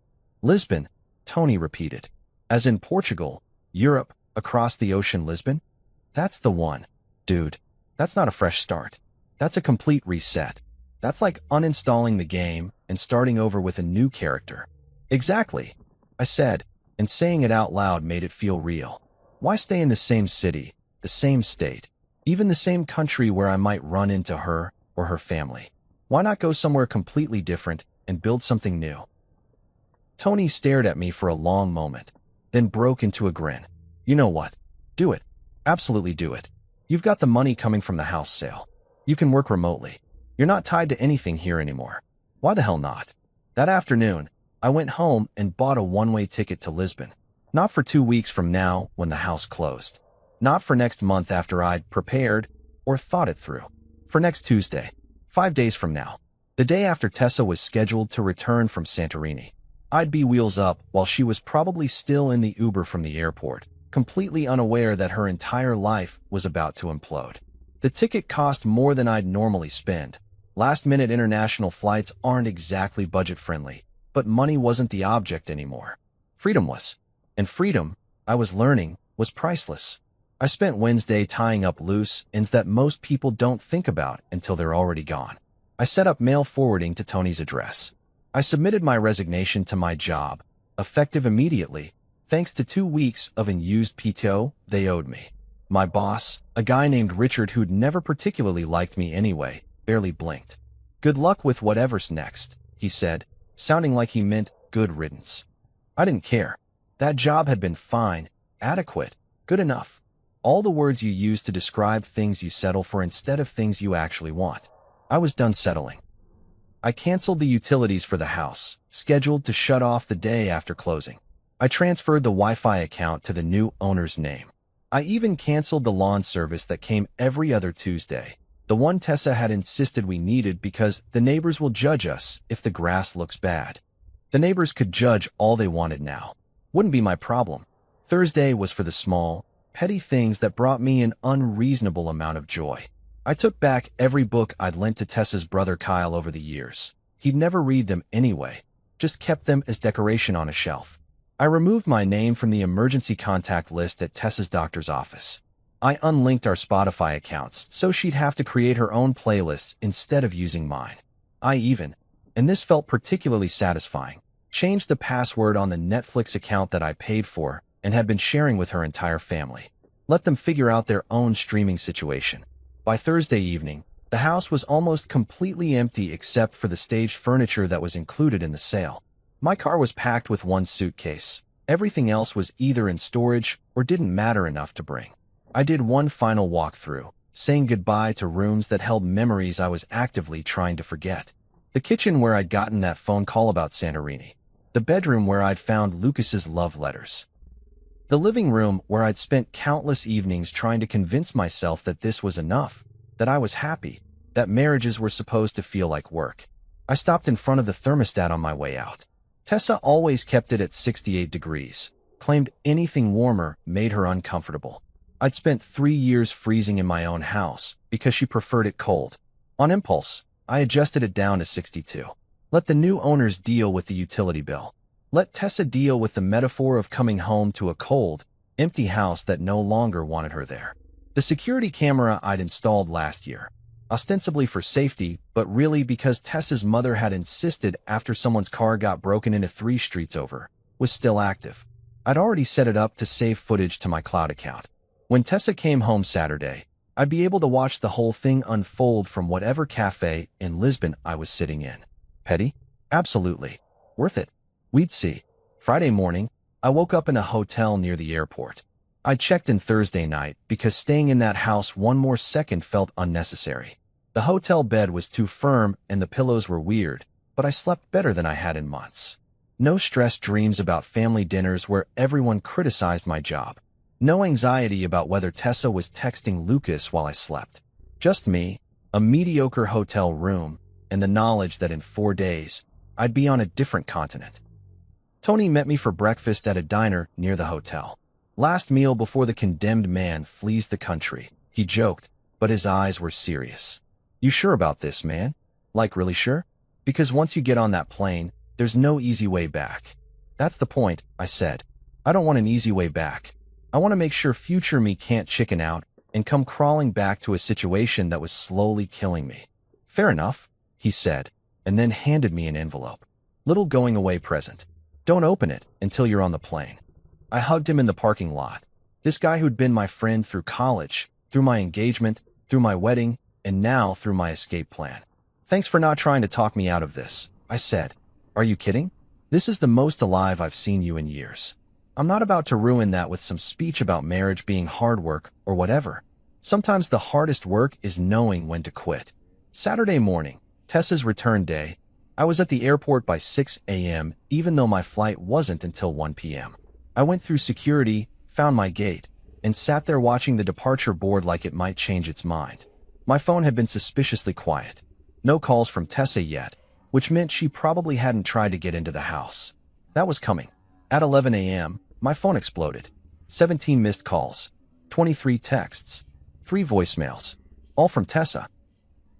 "Lisbon," Tony repeated. "As in Portugal, Europe, across the ocean Lisbon?" "That's the one. Dude, that's not a fresh start. That's a complete reset. That's like uninstalling the game and starting over with a new character." "Exactly," I said, and saying it out loud made it feel real. Why stay in the same city, the same state, even the same country where I might run into her or her family? Why not go somewhere completely different and build something new? Tony stared at me for a long moment, then broke into a grin. "You know what? Do it. Absolutely do it. You've got the money coming from the house sale. You can work remotely. You're not tied to anything here anymore. Why the hell not?" That afternoon, I went home and bought a one-way ticket to Lisbon. Not for 2 weeks from now when the house closed. Not for next month after I'd prepared or thought it through. For next Tuesday, 5 days from now, the day after Tessa was scheduled to return from Santorini. I'd be wheels up while she was probably still in the Uber from the airport, completely unaware that her entire life was about to implode. The ticket cost more than I'd normally spend. Last-minute international flights aren't exactly budget-friendly, but money wasn't the object anymore. Freedom was. And freedom, I was learning, was priceless. I spent Wednesday tying up loose ends that most people don't think about until they're already gone. I set up mail forwarding to Tony's address. I submitted my resignation to my job, effective immediately, thanks to 2 weeks of unused PTO they owed me. My boss, a guy named Richard who'd never particularly liked me anyway, barely blinked. "Good luck with whatever's next," he said, sounding like he meant good riddance. I didn't care. That job had been fine, adequate, good enough. All the words you use to describe things you settle for instead of things you actually want. I was done settling. I canceled the utilities for the house, scheduled to shut off the day after closing. I transferred the Wi-Fi account to the new owner's name. I even canceled the lawn service that came every other Tuesday, the one Tessa had insisted we needed because the neighbors will judge us if the grass looks bad. The neighbors could judge all they wanted now. Wouldn't be my problem. Thursday was for the small, petty things that brought me an unreasonable amount of joy. I took back every book I'd lent to Tessa's brother Kyle over the years. He'd never read them anyway, just kept them as decoration on a shelf. I removed my name from the emergency contact list at Tessa's doctor's office. I unlinked our Spotify accounts so she'd have to create her own playlists instead of using mine. I even, and this felt particularly satisfying, changed the password on the Netflix account that I paid for and had been sharing with her entire family. Let them figure out their own streaming situation. By Thursday evening, the house was almost completely empty except for the staged furniture that was included in the sale. My car was packed with one suitcase. Everything else was either in storage or didn't matter enough to bring. I did one final walkthrough, saying goodbye to rooms that held memories I was actively trying to forget. The kitchen where I'd gotten that phone call about Santorini. The bedroom where I'd found Lucas's love letters. The living room where I'd spent countless evenings trying to convince myself that this was enough, that I was happy, that marriages were supposed to feel like work. I stopped in front of the thermostat on my way out. Tessa always kept it at 68 degrees, claimed anything warmer made her uncomfortable. I'd spent 3 years freezing in my own house because she preferred it cold. On impulse, I adjusted it down to 62. Let the new owners deal with the utility bill. Let Tessa deal with the metaphor of coming home to a cold, empty house that no longer wanted her there. The security camera I'd installed last year, ostensibly for safety, but really because Tessa's mother had insisted after someone's car got broken into 3 streets over, was still active. I'd already set it up to save footage to my cloud account. When Tessa came home Saturday, I'd be able to watch the whole thing unfold from whatever cafe in Lisbon I was sitting in. Petty? Absolutely. Worth it. We'd see. Friday morning, I woke up in a hotel near the airport. I checked in Thursday night because staying in that house one more second felt unnecessary. The hotel bed was too firm and the pillows were weird, but I slept better than I had in months. No stressed dreams about family dinners where everyone criticized my job. No anxiety about whether Tessa was texting Lucas while I slept. Just me, a mediocre hotel room, and the knowledge that in 4 days, I'd be on a different continent. Tony met me for breakfast at a diner near the hotel. Last meal before the condemned man flees the country, he joked, but his eyes were serious. You sure about this, man? Like really sure? Because once you get on that plane, there's no easy way back. That's the point, I said. I don't want an easy way back. I want to make sure future me can't chicken out and come crawling back to a situation that was slowly killing me. Fair enough, he said, and then handed me an envelope. Little going away present. Don't open it until you're on the plane. I hugged him in the parking lot. This guy who'd been my friend through college, through my engagement, through my wedding, and now through my escape plan. Thanks for not trying to talk me out of this, I said. Are you kidding? This is the most alive I've seen you in years. I'm not about to ruin that with some speech about marriage being hard work or whatever. Sometimes the hardest work is knowing when to quit. Saturday morning, Tessa's return day, I was at the airport by 6 a.m. even though my flight wasn't until 1 p.m. I went through security, found my gate, and sat there watching the departure board like it might change its mind. My phone had been suspiciously quiet. No calls from Tessa yet, which meant she probably hadn't tried to get into the house. That was coming. At 11 a.m., my phone exploded. 17 missed calls, 23 texts, 3 voicemails, all from Tessa.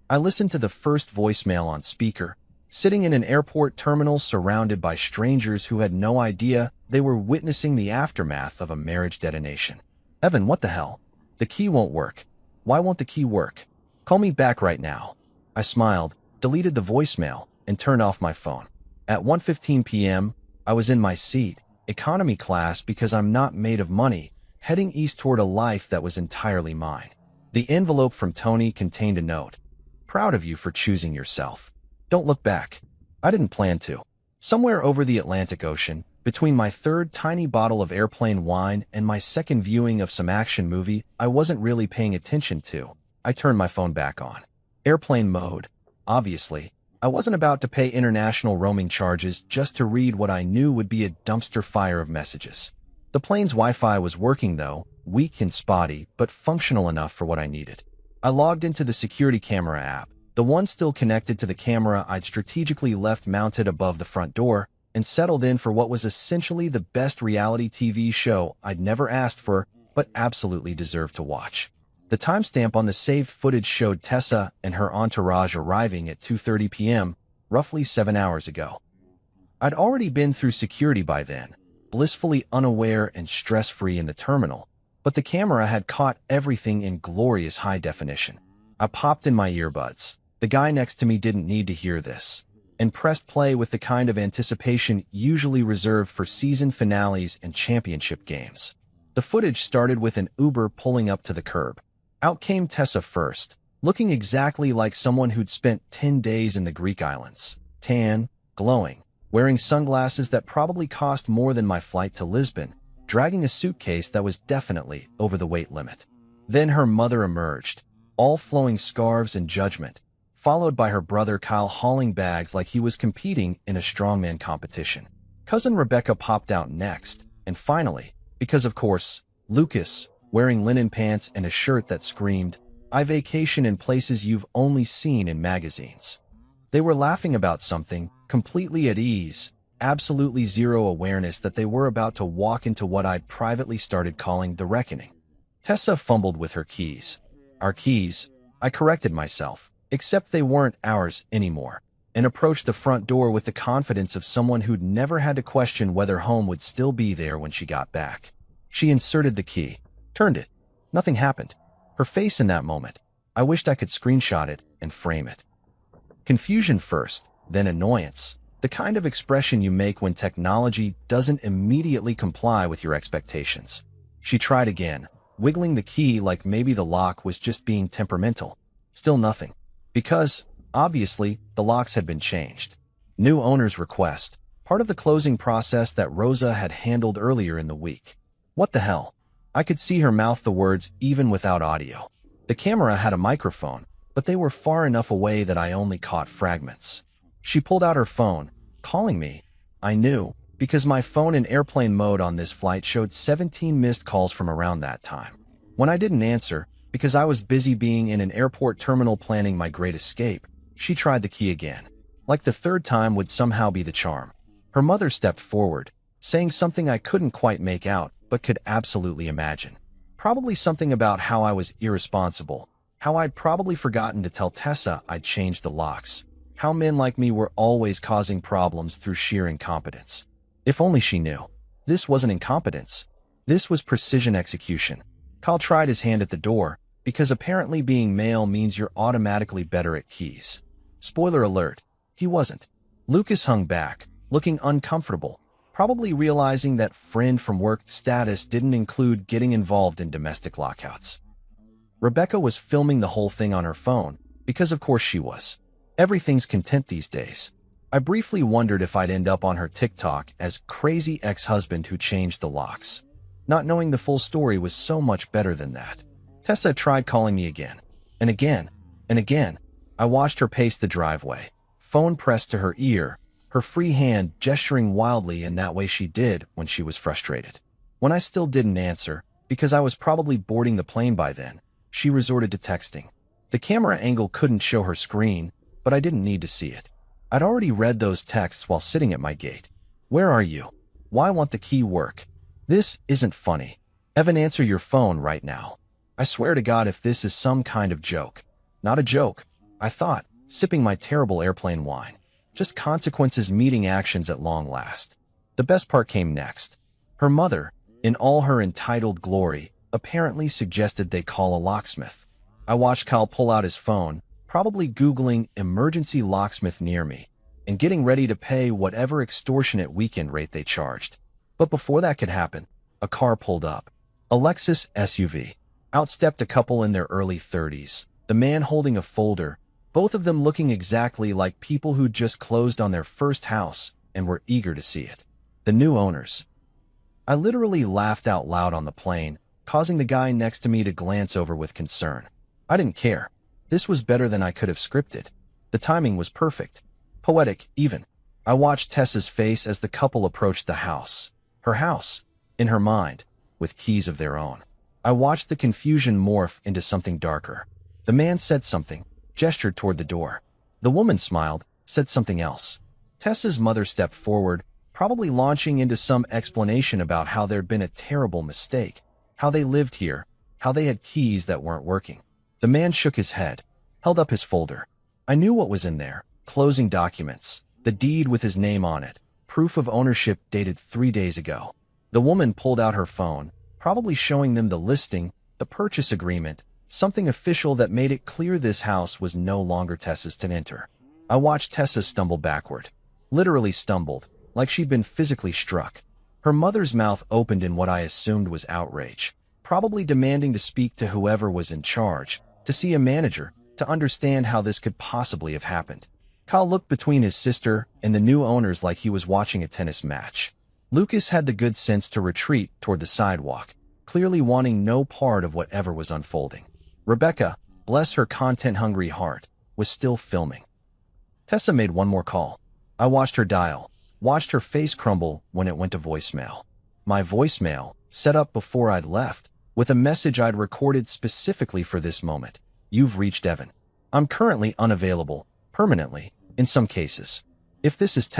I listened to the first voicemail on speaker, sitting in an airport terminal surrounded by strangers who had no idea they were witnessing the aftermath of a marriage detonation. Evan, what the hell? The key won't work. Why won't the key work? Call me back right now. I smiled, deleted the voicemail, and turned off my phone. At 1:15 p.m., I was in my seat, economy class because I'm not made of money, heading east toward a life that was entirely mine. The envelope from Tony contained a note. Proud of you for choosing yourself. Don't look back. I didn't plan to. Somewhere over the Atlantic Ocean, between my third tiny bottle of airplane wine and my second viewing of some action movie I wasn't really paying attention to, I turned my phone back on. Airplane mode. Obviously, I wasn't about to pay international roaming charges just to read what I knew would be a dumpster fire of messages. The plane's Wi-Fi was working though, weak and spotty, but functional enough for what I needed. I logged into the security camera app, the one still connected to the camera I'd strategically left mounted above the front door, and settled in for what was essentially the best reality TV show I'd never asked for, but absolutely deserved to watch. The timestamp on the saved footage showed Tessa and her entourage arriving at 2:30 p.m., roughly 7 hours ago. I'd already been through security by then, blissfully unaware and stress-free in the terminal, but the camera had caught everything in glorious high definition. I popped in my earbuds. The guy next to me didn't need to hear this, and pressed play with the kind of anticipation usually reserved for season finales and championship games. The footage started with an Uber pulling up to the curb. Out came Tessa first, looking exactly like someone who'd spent 10 days in the Greek islands. Tan, glowing, wearing sunglasses that probably cost more than my flight to Lisbon, dragging a suitcase that was definitely over the weight limit. Then her mother emerged, all flowing scarves and judgment, followed by her brother Kyle hauling bags like he was competing in a strongman competition. Cousin Rebecca popped out next, and finally, because of course, Lucas, wearing linen pants and a shirt that screamed, "I vacation in places you've only seen in magazines." They were laughing about something, completely at ease, absolutely zero awareness that they were about to walk into what I'd privately started calling the reckoning. Tessa fumbled with her keys. Our keys, I corrected myself, except they weren't ours anymore, and approached the front door with the confidence of someone who'd never had to question whether home would still be there when she got back. She inserted the key. Turned it. Nothing happened. Her face in that moment. I wished I could screenshot it and frame it. Confusion first, then annoyance. The kind of expression you make when technology doesn't immediately comply with your expectations. She tried again, wiggling the key like maybe the lock was just being temperamental. Still nothing. Because, obviously, the locks had been changed. New owner's request. Part of the closing process that Rosa had handled earlier in the week. What the hell? I could see her mouth the words even without audio. The camera had a microphone, but they were far enough away that I only caught fragments. She pulled out her phone, calling me. I knew, because my phone in airplane mode on this flight showed 17 missed calls from around that time. When I didn't answer, because I was busy being in an airport terminal planning my great escape, she tried the key again. Like the third time would somehow be the charm. Her mother stepped forward, saying something I couldn't quite make out, but could absolutely imagine. Probably something about how I was irresponsible, how I'd probably forgotten to tell Tessa I'd changed the locks, how men like me were always causing problems through sheer incompetence. If only she knew. This wasn't incompetence. This was precision execution. Kyle tried his hand at the door, because apparently being male means you're automatically better at keys. Spoiler alert, he wasn't. Lucas hung back, looking uncomfortable, probably realizing that friend from work status didn't include getting involved in domestic lockouts. Rebecca was filming the whole thing on her phone, because of course she was. Everything's content these days. I briefly wondered if I'd end up on her TikTok as crazy ex-husband who changed the locks. Not knowing the full story was so much better than that. Tessa tried calling me again, and again, and again. I watched her pace the driveway, phone pressed to her ear, her free hand gesturing wildly in that way she did when she was frustrated. When I still didn't answer, because I was probably boarding the plane by then, she resorted to texting. The camera angle couldn't show her screen, but I didn't need to see it. I'd already read those texts while sitting at my gate. Where are you? Why won't the key work? This isn't funny. Evan, answer your phone right now. I swear to God if this is some kind of joke. Not a joke, I thought, sipping my terrible airplane wine. Just consequences meeting actions at long last. The best part came next. Her mother, in all her entitled glory, apparently suggested they call a locksmith. I watched Kyle pull out his phone, probably Googling emergency locksmith near me, and getting ready to pay whatever extortionate weekend rate they charged. But before that could happen, a car pulled up. A Lexus SUV. Out stepped a couple in their early 30s, the man holding a folder, both of them looking exactly like people who'd just closed on their first house and were eager to see it. The new owners. I literally laughed out loud on the plane, causing the guy next to me to glance over with concern. I didn't care. This was better than I could have scripted. The timing was perfect. Poetic, even. I watched Tessa's face as the couple approached the house. Her house, in her mind, with keys of their own. I watched the confusion morph into something darker. The man said something, gestured toward the door. The woman smiled, said something else. Tessa's mother stepped forward, probably launching into some explanation about how there'd been a terrible mistake, how they lived here, how they had keys that weren't working. The man shook his head, held up his folder. I knew what was in there. Closing documents, the deed with his name on it, proof of ownership dated 3 days ago. The woman pulled out her phone, probably showing them the listing, the purchase agreement, something official that made it clear this house was no longer Tessa's to enter. I watched Tessa stumble backward. Literally stumbled, like she'd been physically struck. Her mother's mouth opened in what I assumed was outrage, probably demanding to speak to whoever was in charge, to see a manager, to understand how this could possibly have happened. Kyle looked between his sister and the new owners like he was watching a tennis match. Lucas had the good sense to retreat toward the sidewalk, clearly wanting no part of whatever was unfolding. Rebecca, bless her content-hungry heart, was still filming. Tessa made one more call. I watched her dial, watched her face crumble when it went to voicemail. My voicemail, set up before I'd left, with a message I'd recorded specifically for this moment. You've reached Evan. I'm currently unavailable, permanently, in some cases. If this is Tessa,